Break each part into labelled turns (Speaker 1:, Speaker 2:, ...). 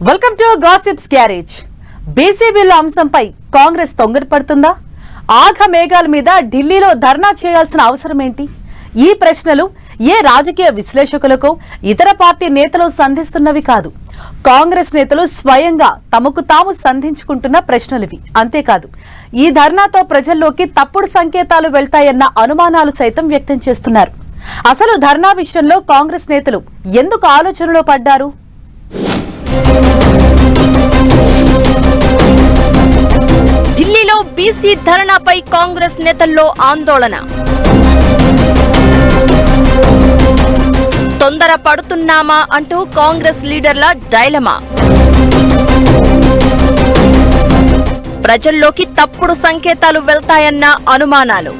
Speaker 1: Welcome to gossips garage. BC bill అంశంపై కాంగ్రెస్ తొంగరపడుతుందా? ఆఘ మేఘాల మీద ఢిల్లీలో ధర్నా చేయాల్సిన అవసరం ఏంటి? ఈ ప్రశ్నలు ఏ రాజకీయ విశ్లేషకులకు ఇతర పార్టీ నేతలు సంధిస్తున్నవి కాదు. కాంగ్రెస్ నేతలు స్వయంగా తమకు తాము సంధించుకుంటున్న ప్రశ్నలివి. అంతేకాదు, ఈ ధర్నాతో ప్రజల్లోకి తప్పుడు సంకేతాలు వెళ్తాయన్న అనుమానాలు సైతం వ్యక్తం చేస్తున్నారు. అసలు ధర్నా విషయంలో కాంగ్రెస్ నేతలు ఎందుకు ఆలోచనలో పడ్డారు?
Speaker 2: ఢిల్లీలో బీసీ ధర్నాపై కాంగ్రెస్ నేతల్లో ఆందోళన. తొందర పడుతున్నామా అంటూ కాంగ్రెస్ లీడర్ల డైలమా. ప్రజల్లోకి తప్పుడు సంకేతాలు వెళ్తాయన్న అనుమానాలు.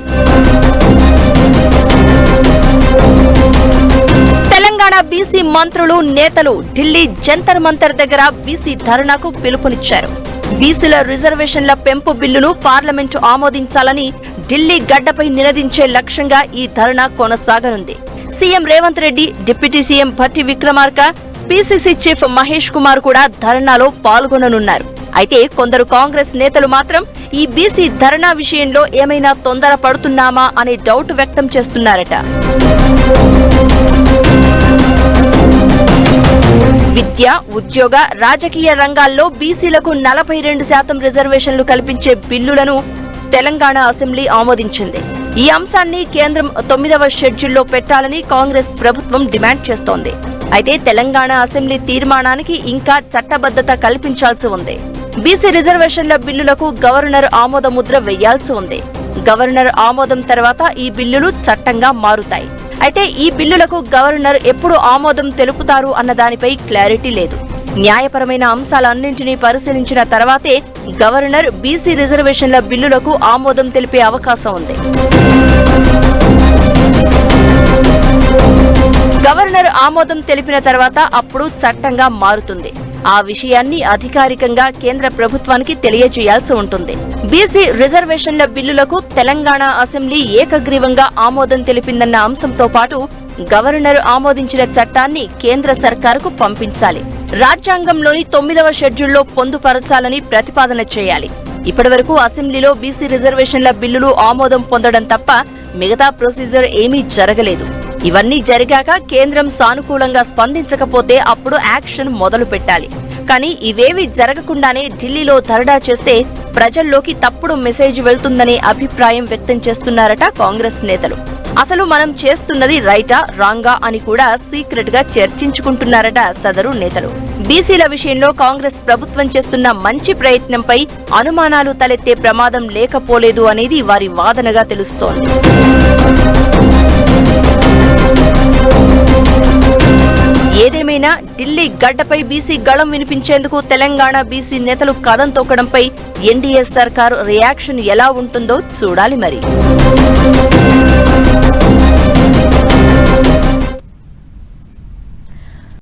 Speaker 2: తెలంగాణ బీసీ మంత్రులు నేతలు ఢిల్లీ జంతర్ మంతర్ దగ్గర బీసీ ధర్నాకు పిలుపునిచ్చారు. బీసీల రిజర్వేషన్ల పెంపు బిల్లును పార్లమెంటు ఆమోదించాలని ఢిల్లీ గడ్డపై నినదించే లక్ష్యంగా ఈ ధర్నా కొనసాగనుంది. CM Revanth Reddy, deputy CM Bhatti Vikramarka, PCC chief Mahesh Kumar కూడా ధర్నాలో పాల్గొననున్నారు. అయితే కొందరు కాంగ్రెస్ నేతలు మాత్రం ఈ బీసీ ధర్నా విషయంలో ఏమైనా తొందర పడుతున్నామా అనే డౌట్ వ్యక్తం చేస్తున్నారట. విద్య, ఉద్యోగ, రాజకీయ రంగాల్లో బీసీలకు 42% రిజర్వేషన్లు కల్పించే బిల్లులను తెలంగాణ అసెంబ్లీ ఆమోదించింది. ఈ అంశాన్ని కేంద్రం 9వ షెడ్యూల్లో పెట్టాలని కాంగ్రెస్ ప్రభుత్వం డిమాండ్ చేస్తోంది. అయితే తెలంగాణ అసెంబ్లీ తీర్మానానికి ఇంకా చట్టబద్ధత కల్పించాల్సి ఉంది. బీసీ రిజర్వేషన్ల బిల్లులకు గవర్నర్ ఆమోద ముద్ర వేయాల్సి ఉంది. గవర్నర్ ఆమోదం తర్వాత ఈ బిల్లులు చట్టంగా మారుతాయి. అయితే ఈ బిల్లులకు గవర్నర్ ఎప్పుడు ఆమోదం తెలుపుతారు అన్న దానిపై క్లారిటీ లేదు. న్యాయపరమైన అంశాలన్నింటినీ పరిశీలించిన తర్వాతే గవర్నర్ బీసీ రిజర్వేషన్ల బిల్లులకు ఆమోదం తెలిపే అవకాశం ఉంది. గవర్నర్ ఆమోదం తెలిపిన తర్వాత అప్పుడు చట్టంగా మారుతుంది. ఆ విషయాన్ని అధికారికంగా కేంద్ర ప్రభుత్వానికి తెలియజేయాల్సి ఉంటుంది. బీసీ రిజర్వేషన్ల బిల్లులకు తెలంగాణ అసెంబ్లీ ఏకగ్రీవంగా ఆమోదం తెలిపిందన్న అంశంతో పాటు గవర్నర్ ఆమోదించిన చట్టాన్ని కేంద్ర సర్కారుకు పంపించాలి. రాజ్యాంగంలోని 9వ షెడ్యూల్లో పొందుపరచాలని ప్రతిపాదన చేయాలి. ఇప్పటివరకు అసెంబ్లీలో బీసీ రిజర్వేషన్ల బిల్లులు ఆమోదం పొందడం తప్ప మిగతా ప్రొసీజర్ ఏమీ జరగలేదు. ఇవన్నీ జరిగాక కేంద్రం సానుకూలంగా స్పందించకపోతే అప్పుడు యాక్షన్ మొదలు పెట్టాలి. కానీ ఇవేవీ జరగకుండానే ఢిల్లీలో ధర్నా చేస్తే ప్రజల్లోకి తప్పుడు మెసేజ్ వెళ్తుందనే అభిప్రాయం వ్యక్తం చేస్తున్నారట కాంగ్రెస్ నేతలు. అసలు మనం చేస్తున్నది రైటా రాంగా అని కూడా సీక్రెట్ గా చర్చించుకుంటున్నారట సదరు నేతలు. బీసీల విషయంలో కాంగ్రెస్ ప్రభుత్వం చేస్తున్న మంచి ప్రయత్నంపై అనుమానాలు తలెత్తే ప్రమాదం లేకపోలేదు అనేది వారి వాదనగా తెలుస్తోంది. ఏదేమైనా ఢిల్లీ గడ్డపై బీసీ గళం వినిపించేందుకు తెలంగాణ బీసీ నేతలు కదం తొక్కడంపై ఎన్డీఏ సర్కారు రియాక్షన్ ఎలా ఉంటుందో చూడాలి మరి.